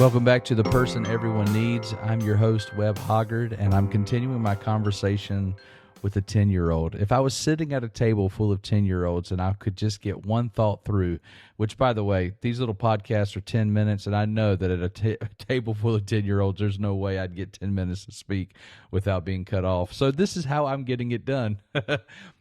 Welcome back to The Person Everyone Needs. I'm your host, Webb Hoggard, and I'm continuing my conversation with a 10-year-old. If I was sitting at a table full of 10-year-olds and I could just get one thought through, which, by the way, these little podcasts are 10 minutes, and I know that at a table full of 10-year-olds, there's no way I'd get 10 minutes to speak without being cut off. So this is how I'm getting it done,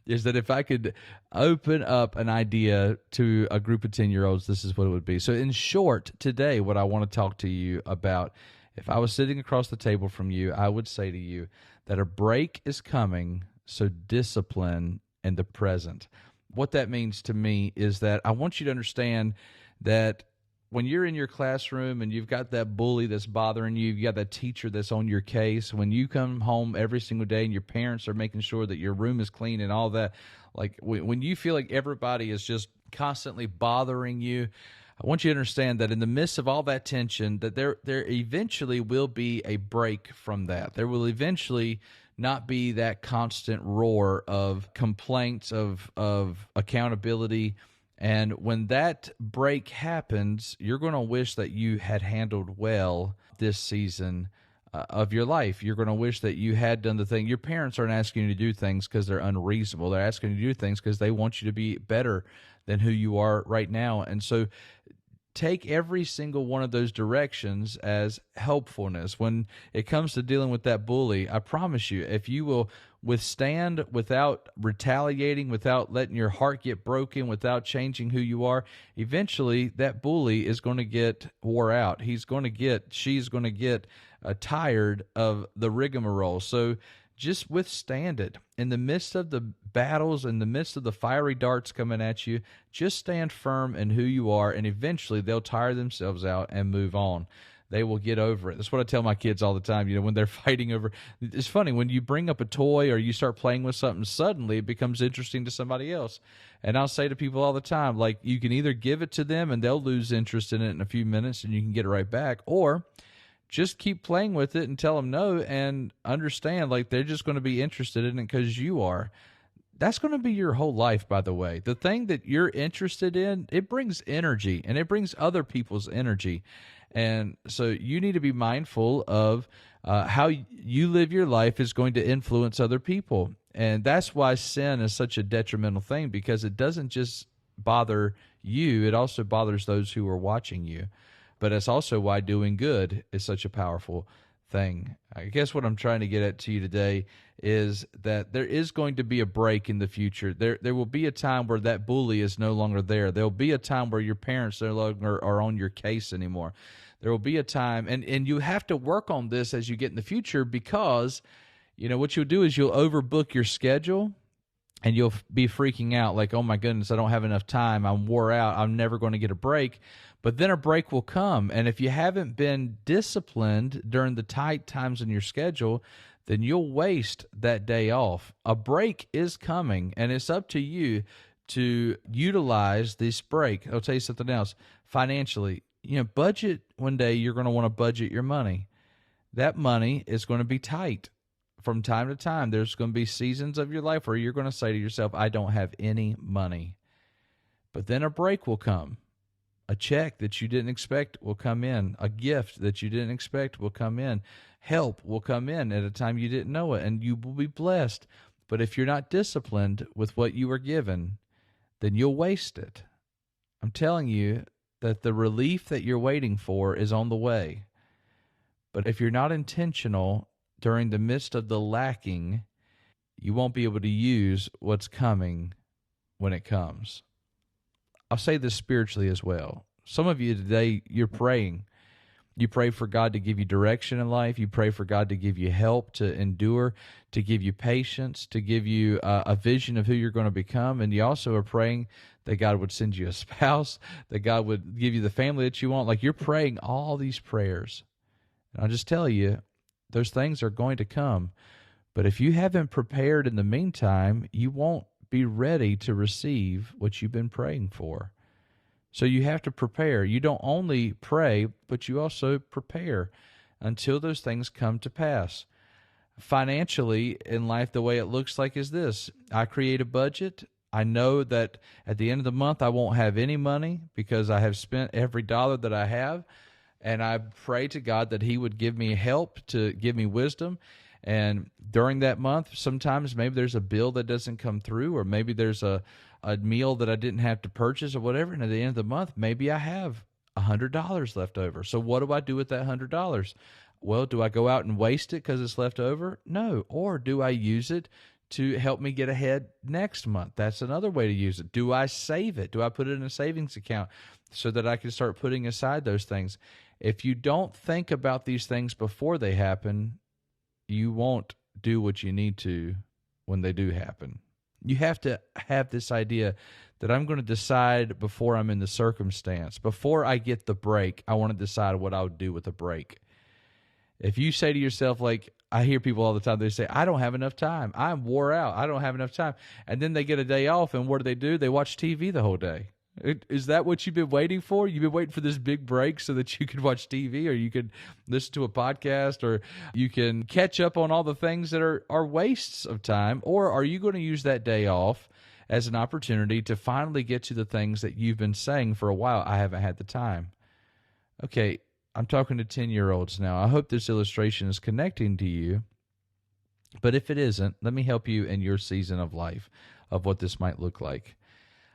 is that if I could open up an idea to a group of 10-year-olds, this is what it would be. So in short, today, what I want to talk to you about, if I was sitting across the table from you, I would say to you that a break is coming, so discipline in the present. What that means to me is that I want you to understand that when you're in your classroom and you've got that bully that's bothering you, you've got that teacher that's on your case, when you come home every single day and your parents are making sure that your room is clean and all that, like when you feel like everybody is just constantly bothering you, I want you to understand that in the midst of all that tension, that there eventually will be a break from that. There will eventually not be that constant roar of complaints, of accountability. And when that break happens, you're going to wish that you had handled well this season of your life. You're going to wish that you had done the thing. Your parents aren't asking you to do things because they're unreasonable. They're asking you to do things because they want you to be better than who you are right now. And so take every single one of those directions as helpfulness. When it comes to dealing with that bully, I promise you, if you will withstand without retaliating, without letting your heart get broken, without changing who you are, eventually that bully is going to get wore out. She's going to get tired of the rigmarole. So just withstand it. In the midst of the battles, in the midst of the fiery darts coming at you, just stand firm in who you are, and eventually they'll tire themselves out and move on. They will get over it. That's what I tell my kids all the time, when they're fighting over. It's funny, when you bring up a toy or you start playing with something, suddenly it becomes interesting to somebody else. And I'll say to people all the time, like, you can either give it to them and they'll lose interest in it in a few minutes and you can get it right back, or just keep playing with it and tell them no and understand, like, they're just going to be interested in it because you are. That's going to be your whole life, by the way. The thing that you're interested in, it brings energy, and it brings other people's energy. And so you need to be mindful of how you live your life is going to influence other people. And that's why sin is such a detrimental thing, because it doesn't just bother you, it also bothers those who are watching you. But it's also why doing good is such a powerful thing. I guess what I'm trying to get at to you today is that there is going to be a break in the future. There will be a time where that bully is no longer there. There will be a time where your parents no longer are on your case anymore. There will be a time, and you have to work on this as you get in the future, because what you'll do is you'll overbook your schedule. And you'll be freaking out like, oh my goodness, I don't have enough time. I'm wore out. I'm never going to get a break. But then a break will come. And if you haven't been disciplined during the tight times in your schedule, then you'll waste that day off. A break is coming, and it's up to you to utilize this break. I'll tell you something else. Financially, budget. One day you're going to want to budget your money. That money is going to be tight. From time to time, there's going to be seasons of your life where you're going to say to yourself, I don't have any money. But then a break will come. A check that you didn't expect will come in. A gift that you didn't expect will come in. Help will come in at a time you didn't know it, and you will be blessed. But if you're not disciplined with what you are given, then you'll waste it. I'm telling you that the relief that you're waiting for is on the way. But if you're not intentional during the midst of the lacking, you won't be able to use what's coming when it comes. I'll say this spiritually as well. Some of you today, you're praying. You pray for God to give you direction in life. You pray for God to give you help to endure, to give you patience, to give you a vision of who you're going to become. And you also are praying that God would send you a spouse, that God would give you the family that you want. Like, you're praying all these prayers. And I'll just tell you, those things are going to come. But if you haven't prepared in the meantime, you won't be ready to receive what you've been praying for. So you have to prepare. You don't only pray, but you also prepare until those things come to pass. Financially, in life, the way it looks like is this. I create a budget. I know that at the end of the month, I won't have any money because I have spent every dollar that I have. And I pray to God that he would give me help, to give me wisdom. And during that month, sometimes maybe there's a bill that doesn't come through, or maybe there's a meal that I didn't have to purchase or whatever. And at the end of the month, maybe I have $100 left over. So what do I do with that $100? Well, do I go out and waste it because it's left over? No. Or do I use it to help me get ahead next month? That's another way to use it. Do I save it? Do I put it in a savings account so that I can start putting aside those things? If you don't think about these things before they happen, you won't do what you need to when they do happen. You have to have this idea that I'm going to decide before I'm in the circumstance. Before I get the break, I want to decide what I would do with the break. If you say to yourself, like, I hear people all the time, they say, I don't have enough time. I'm wore out. I don't have enough time. And then they get a day off, and what do? They watch TV the whole day. Is that what you've been waiting for? You've been waiting for this big break so that you could watch TV, or you could listen to a podcast, or you can catch up on all the things that are wastes of time? Or are you going to use that day off as an opportunity to finally get to the things that you've been saying for a while, I haven't had the time? Okay, I'm talking to 10-year-olds now. I hope this illustration is connecting to you. But if it isn't, let me help you in your season of life of what this might look like.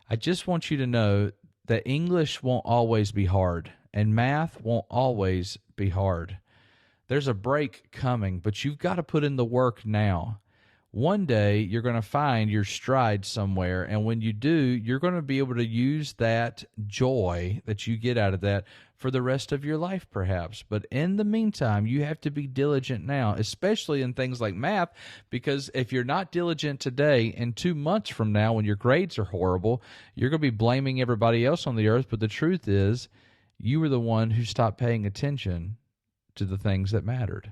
I just want you to know that English won't always be hard, and math won't always be hard. There's a break coming, but you've got to put in the work now. One day, you're going to find your stride somewhere, and when you do, you're going to be able to use that joy that you get out of that for the rest of your life, perhaps. But in the meantime, you have to be diligent now, especially in things like math, because if you're not diligent today, in 2 months from now, when your grades are horrible, you're going to be blaming everybody else on the earth. But the truth is, you were the one who stopped paying attention to the things that mattered.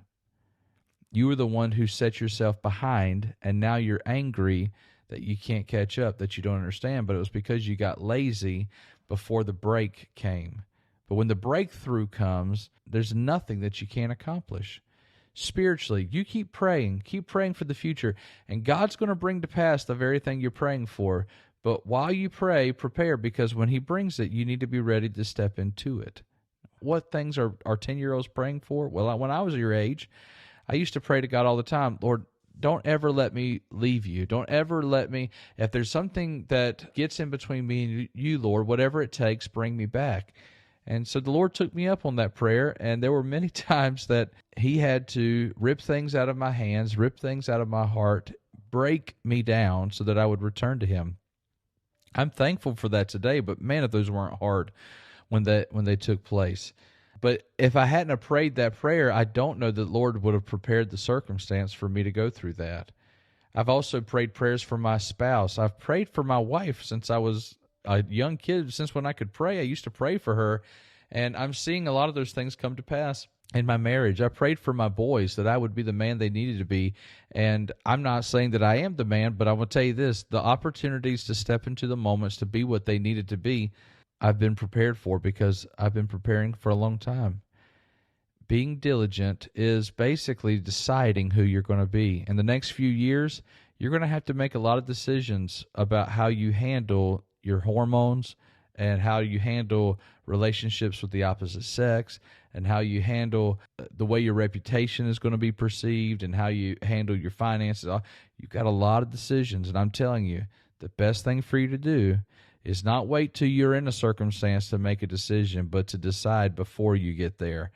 You were the one who set yourself behind, and now you're angry that you can't catch up, that you don't understand. But it was because you got lazy before the break came. But when the breakthrough comes, there's nothing that you can't accomplish. Spiritually, you keep praying for the future, and God's going to bring to pass the very thing you're praying for. But while you pray, prepare, because when he brings it, you need to be ready to step into it. What things are 10-year-olds praying for? Well, when I was your age, I used to pray to God all the time, Lord, don't ever let me leave you. Don't ever let me, if there's something that gets in between me and you, Lord, whatever it takes, bring me back. And so the Lord took me up on that prayer, and there were many times that he had to rip things out of my hands, rip things out of my heart, break me down so that I would return to him. I'm thankful for that today, but man, if those weren't hard when they took place. But if I hadn't have prayed that prayer, I don't know that the Lord would have prepared the circumstance for me to go through that. I've also prayed prayers for my spouse. I've prayed for my wife since I was a young kid. Since when I could pray, I used to pray for her. And I'm seeing a lot of those things come to pass in my marriage. I prayed for my boys that I would be the man they needed to be. And I'm not saying that I am the man, but I will tell you this, the opportunities to step into the moments to be what they needed to be, I've been prepared for because I've been preparing for a long time. Being diligent is basically deciding who you're going to be. In the next few years, you're going to have to make a lot of decisions about how you handle your hormones and how you handle relationships with the opposite sex and how you handle the way your reputation is going to be perceived and how you handle your finances. You've got a lot of decisions, and I'm telling you, the best thing for you to do is not wait till you're in a circumstance to make a decision, but to decide before you get there.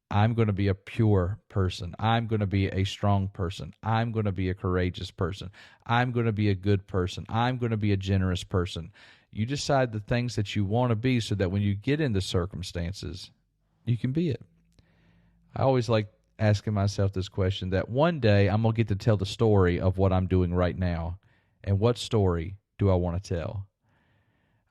I'm going to be a pure person. I'm going to be a strong person. I'm going to be a courageous person. I'm going to be a good person. I'm going to be a generous person. You decide the things that you want to be so that when you get into circumstances, you can be it. I always like asking myself this question, that one day I'm going to get to tell the story of what I'm doing right now. And what story do I want to tell?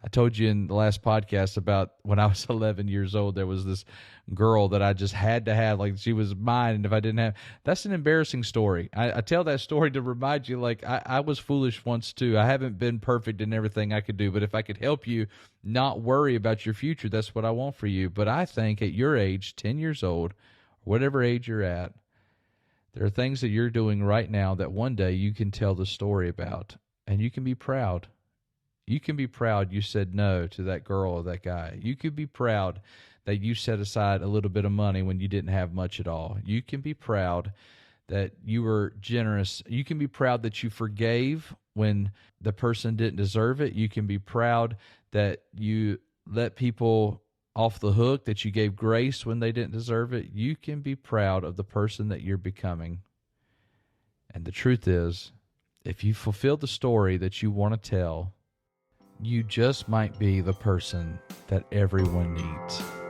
I told you in the last podcast about when I was 11 years old, there was this girl that I just had to have, like she was mine, and if I didn't have, that's an embarrassing story. I tell that story to remind you, like I was foolish once too. I haven't been perfect in everything I could do, but if I could help you not worry about your future, that's what I want for you. But I think at your age, 10 years old, whatever age you're at, there are things that you're doing right now that one day you can tell the story about, and you can be proud. You can be proud you said no to that girl or that guy. You could be proud that you set aside a little bit of money when you didn't have much at all. You can be proud that you were generous. You can be proud that you forgave when the person didn't deserve it. You can be proud that you let people off the hook, that you gave grace when they didn't deserve it. You can be proud of the person that you're becoming. And the truth is, if you fulfill the story that you want to tell, you just might be the person that everyone needs.